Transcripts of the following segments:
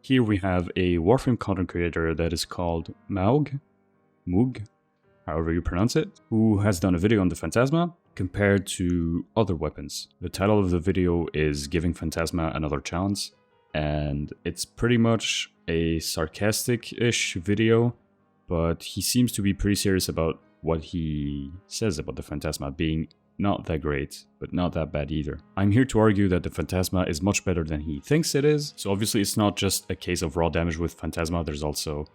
Here we have a Warframe content creator that is called Moug, however you pronounce it, who has done a video on the Phantasma compared to other weapons. The title of the video is Giving Phantasma Another Chance, and it's pretty much a sarcastic-ish video, but he seems to be pretty serious about what he says about the Phantasma being not that great, but not that bad either. I'm here to argue that the Phantasma is much better than he thinks it is, so obviously it's not just a case of raw damage with Phantasma, there's also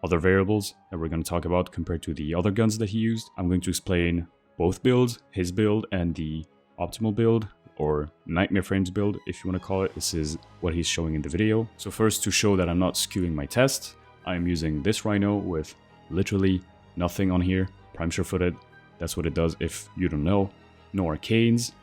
other variables that we're going to talk about compared to the other guns that he used. I'm going to explain both builds, his build and the optimal build, or Nightmare Frames build if you want to call it. This is what he's showing in the video. So first, to show that I'm not skewing my test, I'm using this Rhino with literally nothing on here, prime sure-footed. That's what it does if you don't know. No arcanes.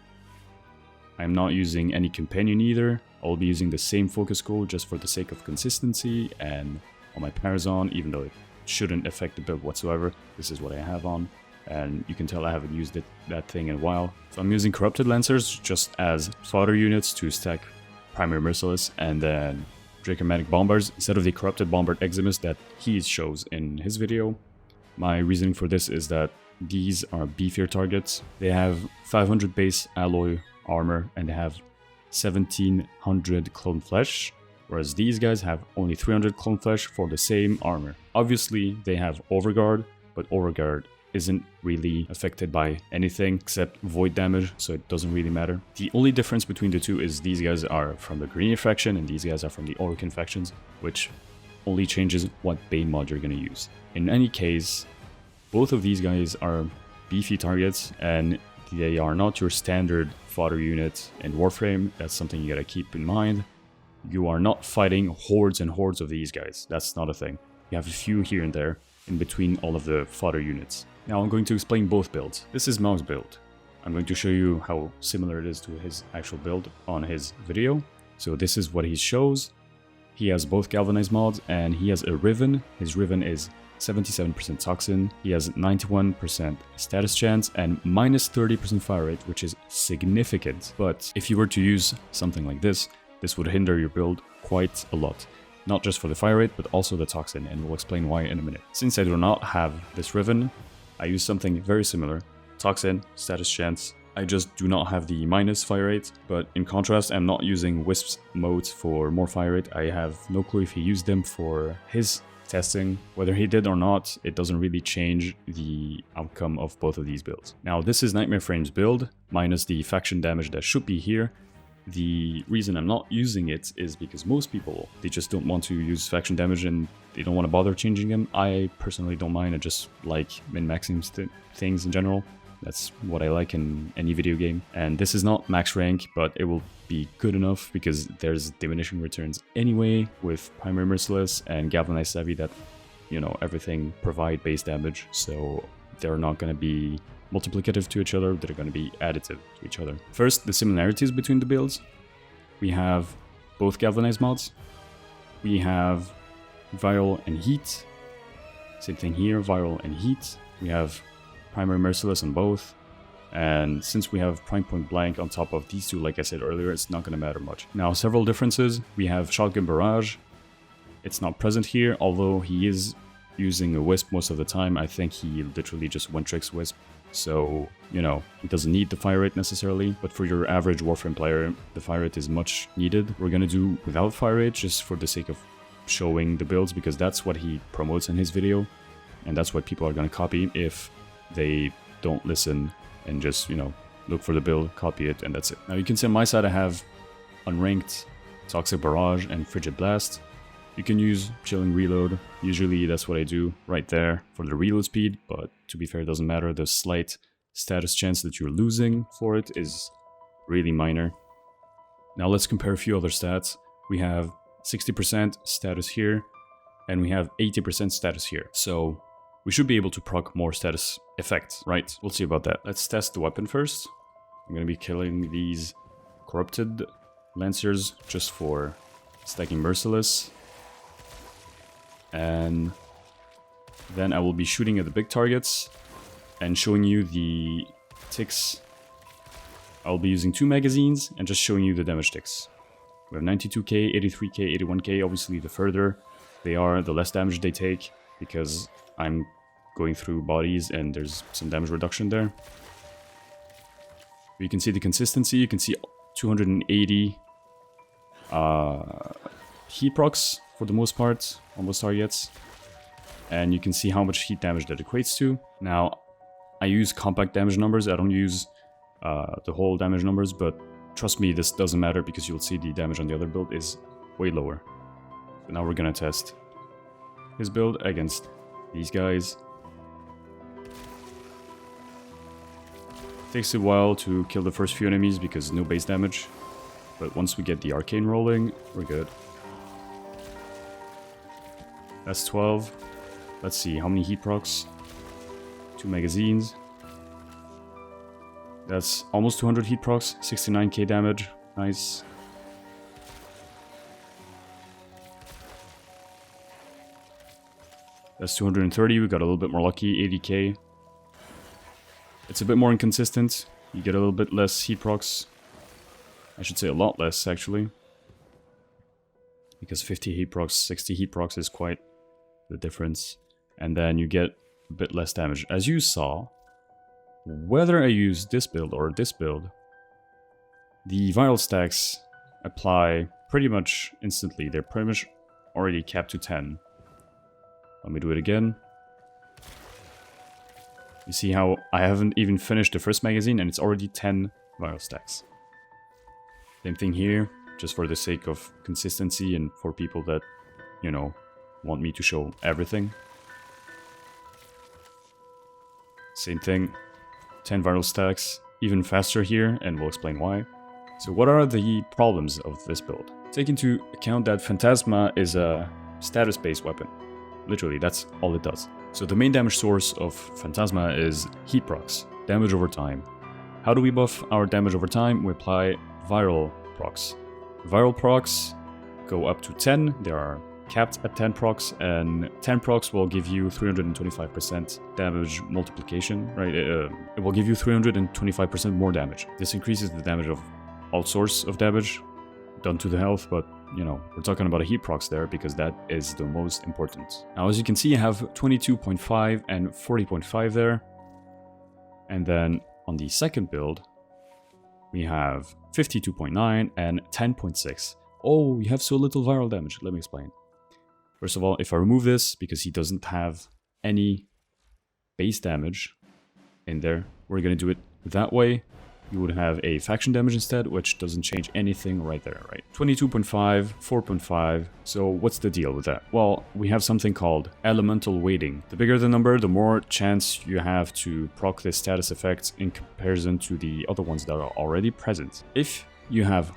I'm not using any companion either. I'll be using the same focus goal just for the sake of consistency, and on my Parazon, even though it shouldn't affect the build whatsoever, this is what I have on. And you can tell I haven't used that thing in a while. So I'm using Corrupted Lancers just as fodder units to stack Primary Merciless, and then Dracomatic Bombards instead of the Corrupted Bombard Eximus that he shows in his video. My reasoning for this is that these are beefier targets. They have 500 base alloy armor and they have 1700 clone flesh, whereas these guys have only 300 clone flesh for the same armor. Obviously they have overguard, but overguard isn't really affected by anything except void damage, so it doesn't really matter. The only difference between the two is these guys are from the Greenier faction and these guys are from the Orokin factions, which only changes what Bane mod you're going to use. In any case, both of these guys are beefy targets and they are not your standard fodder unit in Warframe. That's something you gotta keep in mind. You are not fighting hordes and hordes of these guys. That's not a thing. You have a few here and there in between all of the fodder units. Now I'm going to explain both builds. This is Moug's build. I'm going to show you how similar it is to his actual build on his video. So this is what he shows. He has both galvanized mods and he has a Riven. His Riven is 77% toxin, he has 91% status chance and minus 30% fire rate, which is significant. But if you were to use something like this would hinder your build quite a lot. Not just for the fire rate, but also the toxin, and we'll explain why in a minute. Since I do not have this Riven, I use something very similar. Toxin, status chance. I just do not have the minus fire rate, but in contrast, I'm not using Wisp's modes for more fire rate. I have no clue if he used them for his testing. Whether he did or not, it doesn't really change the outcome of both of these builds. Now this is Nightmare Frames build, minus the faction damage that should be here. The reason I'm not using it is because most people, they just don't want to use faction damage and they don't want to bother changing them. I personally don't mind, I just like min-maxing things in general. That's what I like in any video game. And this is not max rank, but it will be good enough because there's diminishing returns anyway with Primary Merciless and Galvanized Savvy that, you know, everything provide base damage. So they're not going to be multiplicative to each other, they're going to be additive to each other. First, the similarities between the builds. We have both Galvanized mods. We have Viral and Heat. Same thing here, Viral and Heat. We have Primary Merciless on both, and since we have Prime Point Blank on top of these two, like I said earlier, it's not going to matter much. Now, several differences. We have Shotgun Barrage. It's not present here, although he is using a Wisp most of the time. I think he literally just one-tricks Wisp, so, you know, he doesn't need the fire rate necessarily, but for your average Warframe player, the fire rate is much needed. We're going to do without fire rate just for the sake of showing the builds, because that's what he promotes in his video, and that's what people are going to copy if they don't listen and just, you know, look for the build, copy it, and that's it. Now you can see on my side I have Unranked, Toxic Barrage, and Frigid Blast. You can use Chilling Reload. Usually that's what I do right there for the reload speed, but to be fair, it doesn't matter. The slight status chance that you're losing for it is really minor. Now let's compare a few other stats. We have 60% status here, and we have 80% status here. So we should be able to proc more status effects, right? We'll see about that. Let's test the weapon first. I'm going to be killing these Corrupted Lancers just for stacking Merciless. And then I will be shooting at the big targets and showing you the ticks. I'll be using 2 magazines and just showing you the damage ticks. We have 92k, 83k, 81k. Obviously, the further they are, the less damage they take, because I'm going through bodies and there's some damage reduction there. You can see the consistency. You can see 280 heat procs for the most part on most targets. And you can see how much heat damage that equates to. Now, I use compact damage numbers. I don't use the whole damage numbers, but trust me, this doesn't matter because you'll see the damage on the other build is way lower. So now we're gonna test his build against these guys. Takes a while to kill the first few enemies because no base damage. But once we get the arcane rolling, we're good. That's 12. Let's see, how many heat procs? 2 magazines. That's almost 200 heat procs, 69k damage. Nice. That's 230, we got a little bit more lucky, 80k. It's a bit more inconsistent. You get a little bit less heat procs. I should say a lot less, actually. Because 50 heat procs, 60 heat procs is quite the difference. And then you get a bit less damage. As you saw, whether I use this build or this build, the viral stacks apply pretty much instantly. They're pretty much already capped to 10. Let me do it again. You see how I haven't even finished the first magazine and it's already 10 viral stacks. Same thing here, just for the sake of consistency and for people that, you know, want me to show everything. Same thing, 10 viral stacks, even faster here, and we'll explain why. So what are the problems of this build? Take into account that Phantasma is a status-based weapon. Literally, that's all it does. So the main damage source of Phantasma is heat procs, damage over time. How do we buff our damage over time? We apply viral procs. Viral procs go up to 10, they are capped at 10 procs, and 10 procs will give you 325% damage multiplication, right? It will give you 325% more damage. This increases the damage of all sorts of damage done to the health, but you know, we're talking about a heat procs there because that is the most important. Now, as you can see, I have 22.5 and 40.5 there. And then on the second build, we have 52.9 and 10.6. Oh, you have so little viral damage. Let me explain. First of all, if I remove this, because he doesn't have any base damage in there, we're going to do it that way. You would have a faction damage instead, which doesn't change anything right there, right? 22.5, 4.5. So what's the deal with that? Well, we have something called elemental weighting. The bigger the number, the more chance you have to proc this status effect in comparison to the other ones that are already present. If you have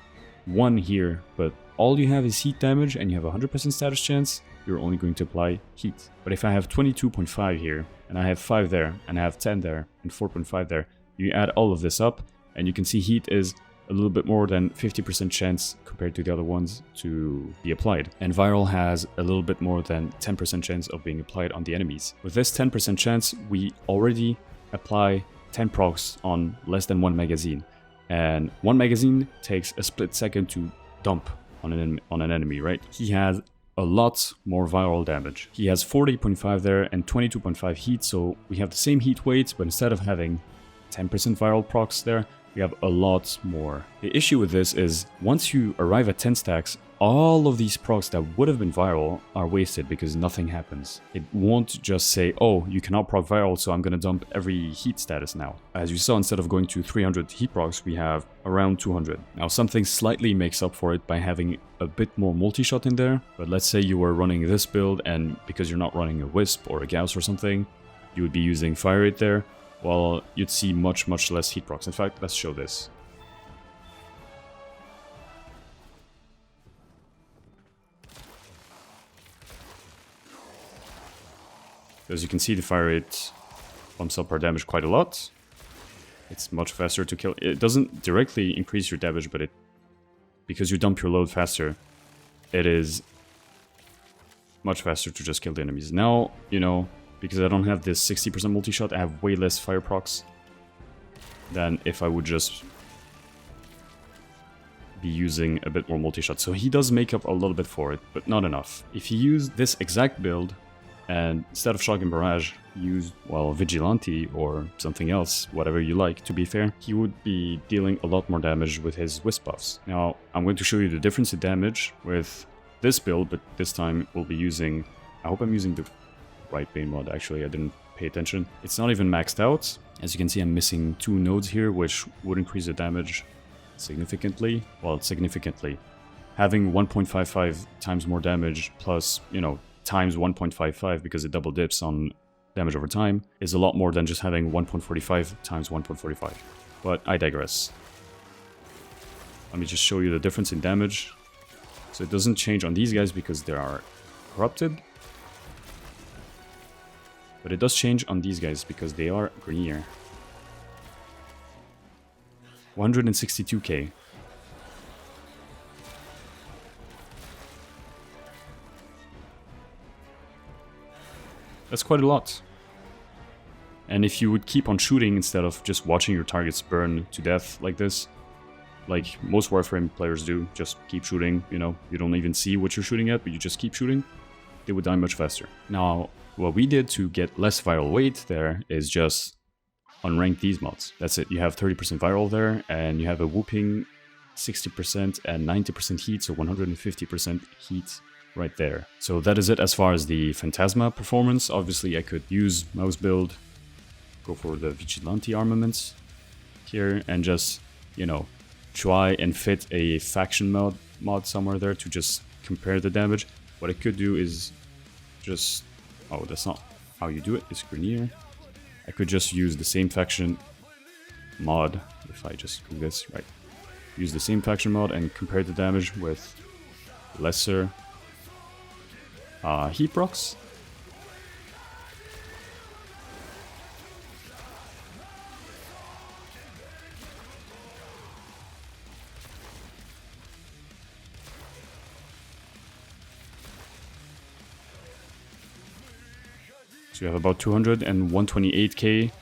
1 here, but all you have is heat damage and you have 100% status chance, you're only going to apply heat. But if I have 22.5 here, and I have 5 there, and I have 10 there, and 4.5 there, you add all of this up, and you can see heat is a little bit more than 50% chance compared to the other ones to be applied. And viral has a little bit more than 10% chance of being applied on the enemies. With this 10% chance, we already apply 10 procs on less than 1 magazine. And 1 magazine takes a split second to dump on an enemy, right? He has a lot more viral damage. He has 40.5 there and 22.5 heat, so we have the same heat weight, but instead of having 10% viral procs there, we have a lot more. The issue with this is once you arrive at 10 stacks, all of these procs that would have been viral are wasted because nothing happens. It won't just say, oh, you cannot proc viral, so I'm gonna dump every heat status now. As you saw, instead of going to 300 heat procs, we have around 200. Now, something slightly makes up for it by having a bit more multi-shot in there, but let's say you were running this build and because you're not running a Wisp or a Gauss or something, you would be using Fire Rate there. Well, you'd see much less heat procs. In fact, let's show this. As you can see, the fire rate bumps up our damage quite a lot. It's much faster to kill. It doesn't directly increase your damage, but because you dump your load faster, it is much faster to just kill the enemies. Now, you know, because I don't have this 60% multi-shot, I have way less fire procs than if I would just be using a bit more multi-shot. So he does make up a little bit for it, but not enough. If he used this exact build, and instead of Shotgun Barrage, used, well, Vigilante or something else, whatever you like, to be fair, he would be dealing a lot more damage with his Wisp buffs. Now, I'm going to show you the difference in damage with this build, but this time we'll be using... I hope I'm using the right Bane mod, actually, I didn't pay attention. It's not even maxed out. As you can see, I'm missing 2 nodes here, which would increase the damage significantly. Well, significantly. Having 1.55 times more damage plus, you know, times 1.55 because it double dips on damage over time is a lot more than just having 1.45 times 1.45. But I digress. Let me just show you the difference in damage. So it doesn't change on these guys because they are corrupted. But it does change on these guys because they are greener. 162k. That's quite a lot. And if you would keep on shooting instead of just watching your targets burn to death like this, like most Warframe players do, just keep shooting, you know, you don't even see what you're shooting at, but you just keep shooting, they would die much faster. Now, what we did to get less viral weight there is just unrank these mods. That's it. You have 30% viral there, and you have a whooping 60% and 90% heat, so 150% heat right there. So that is it as far as the Phantasma performance. Obviously, I could use mouse build, go for the Vigilante armaments here, and just, you know, try and fit a faction mod somewhere there to just compare the damage. What I could do is just... Oh, that's not how you do it. It's grenier. I could just use the same faction mod, if I just do this, right. Use the same faction mod and compare the damage with lesser heat procs. So you have about 200 and 128k,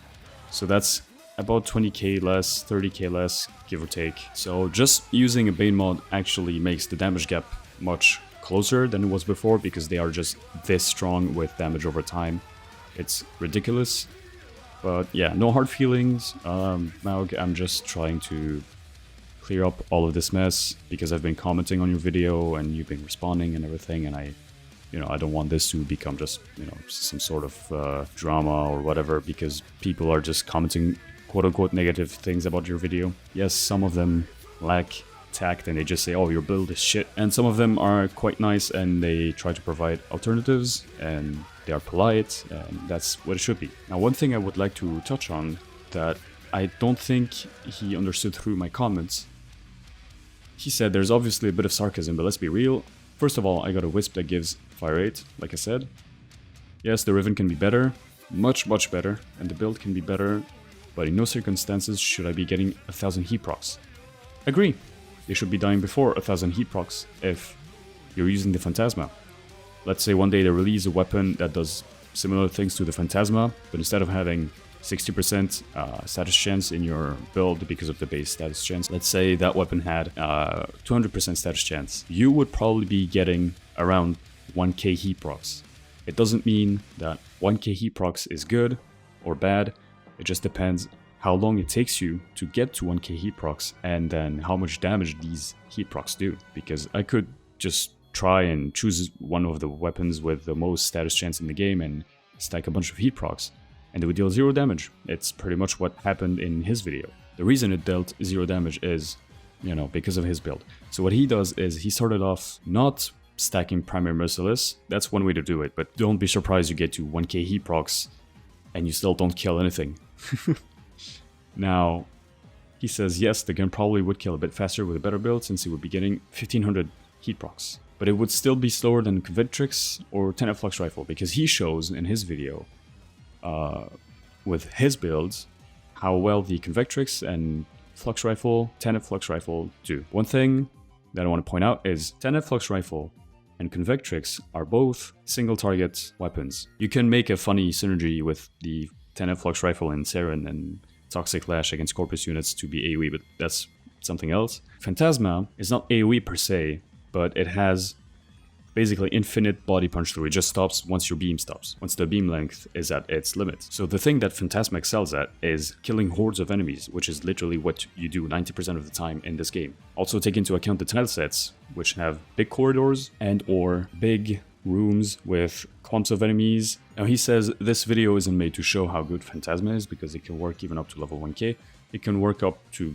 so that's about 20k less, 30k less, give or take. So just using a Bane mod actually makes the damage gap much closer than it was before, because they are just this strong with damage over time. It's ridiculous, but yeah, no hard feelings. Moug, I'm just trying to clear up all of this mess, because I've been commenting on your video and you've been responding and everything, and I don't want this to become just, some sort of drama or whatever, because people are just commenting quote-unquote negative things about your video. Yes, some of them lack tact and they just say, oh, your build is shit. And some of them are quite nice and they try to provide alternatives and they are polite, and that's what it should be. Now, one thing I would like to touch on that I don't think he understood through my comments. He said there's obviously a bit of sarcasm, but let's be real. First of all, I got a Wisp that gives fire rate, like I said. Yes, the Riven can be better, much better, and the build can be better, but in no circumstances should I be getting 1000 heat procs. Agree, they should be dying before 1000 heat procs if you're using the Phantasma. Let's say one day they release a weapon that does similar things to the Phantasma, but instead of having 60% status chance in your build because of the base status chance, let's say that weapon had 200% status chance, you would probably be getting around 1k heat procs. It doesn't mean that 1k heat procs is good or bad, it just depends how long it takes you to get to 1k heat procs and then how much damage these heat procs do. Because I could just try and choose one of the weapons with the most status chance in the game and stack a bunch of heat procs, and it would deal 0 damage. It's pretty much what happened in his video. The reason it dealt 0 damage is, because of his build. So what he does is he started off not stacking primary merciless. That's one way to do it, but don't be surprised you get to 1k heat procs and you still don't kill anything. Now, he says yes, the gun probably would kill a bit faster with a better build, since he would be getting 1500 heat procs. But it would still be slower than Convictrix or 10F Flux Rifle, because he shows in his video with his builds how well the Convictrix and Flux Rifle, 10F Flux Rifle do. One thing that I want to point out is 10F Flux Rifle and Convictrix are both single target weapons. You can make a funny synergy with the 10F Flux Rifle and Saren and Toxic Lash against Corpus units to be AoE, but that's something else. Phantasma is not AoE per se, but it has basically infinite body punch through. It just stops once your beam stops, once the beam length is at its limit. So the thing that Phantasma excels at is killing hordes of enemies, which is literally what you do 90% of the time in this game. Also take into account the tile sets, which have big corridors and or big rooms with clumps of enemies. Now he says this video isn't made to show how good Phantasma is, because it can work even up to level 1k. It can work up to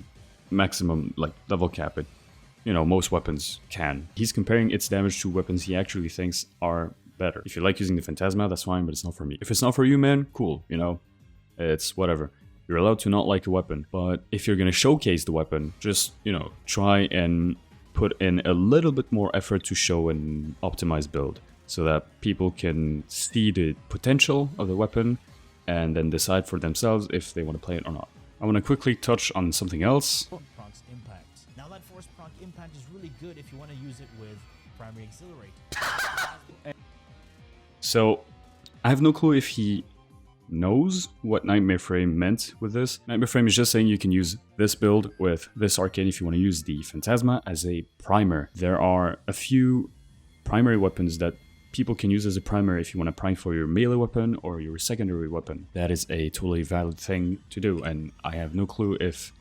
maximum like level cap. It, you know, most weapons can. He's comparing its damage to weapons he actually thinks are better. If you like using the Phantasma, that's fine, but it's not for me. If it's not for you, man, cool, you know, it's whatever. You're allowed to not like a weapon, but if you're gonna showcase the weapon, just, you know, try and put in a little bit more effort to show an optimized build, so that people can see the potential of the weapon and then decide for themselves if they want to play it or not. I want to quickly touch on something else. Now that force proc impact is really good if you want to use it with primary accelerate. So I have no clue if he knows what Nightmare Frame meant with this. Nightmare Frame is just saying you can use this build with this arcane if you want to use the Phantasma as a primer. There are a few primary weapons that people can use as a primer if you want to prime for your melee weapon or your secondary weapon. That is a totally valid thing to do, and I have no clue if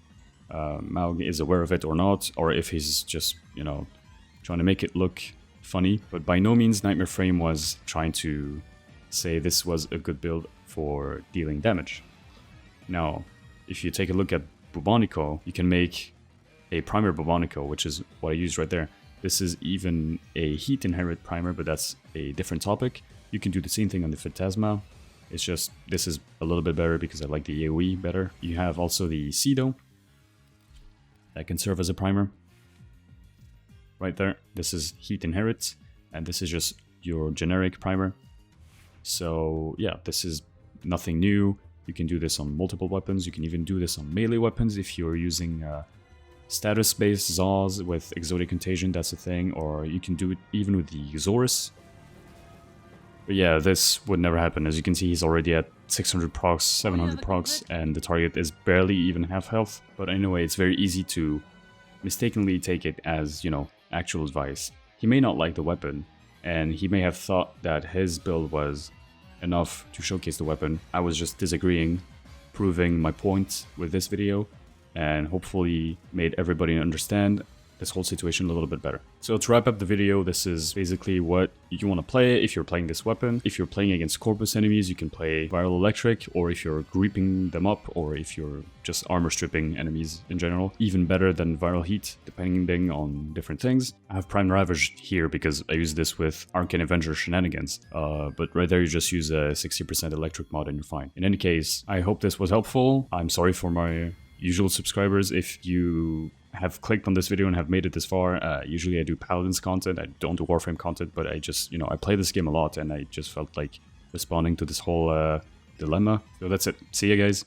Moug is aware of it or not, or if he's just, you know, trying to make it look funny. But by no means Nightmare Frame was trying to say this was a good build for dealing damage. Now, if you take a look at Bubonico, you can make a primer Bubonico, which is what I used right there. This is even a heat inherit primer, but that's a different topic. You can do the same thing on the Phantasma. It's just, this is a little bit better because I like the AoE better. You have also the Cedo that can serve as a primer. Right there, this is heat inherit, and this is just your generic primer. So yeah, this is nothing new. You can do this on multiple weapons. You can even do this on melee weapons if you're using status-based Zaws with Exotic Contagion, that's a thing, or you can do it even with the Xorus. But yeah, this would never happen. As you can see, he's already at 600 procs, 700 procs, and the target is barely even half health. But anyway, it's very easy to mistakenly take it as, you know, actual advice. He may not like the weapon, and he may have thought that his build was enough to showcase the weapon. I was just disagreeing, proving my point with this video, and hopefully made everybody understand this whole situation a little bit better. So to wrap up the video, this is basically what you want to play if you're playing this weapon. If you're playing against corpus enemies, you can play Viral Electric, or if you're grouping them up, or if you're just armor stripping enemies in general, even better than Viral Heat, depending on different things. I have Prime Ravage here because I use this with Arcane Avenger shenanigans, but right there you just use a 60% electric mod and you're fine. In any case, I hope this was helpful. I'm sorry for my usual subscribers if you have clicked on this video and have made it this far. Usually I do Paladins content, I don't do Warframe content, but I just, you know, I play this game a lot and I just felt like responding to this whole dilemma. So that's it. See ya, guys.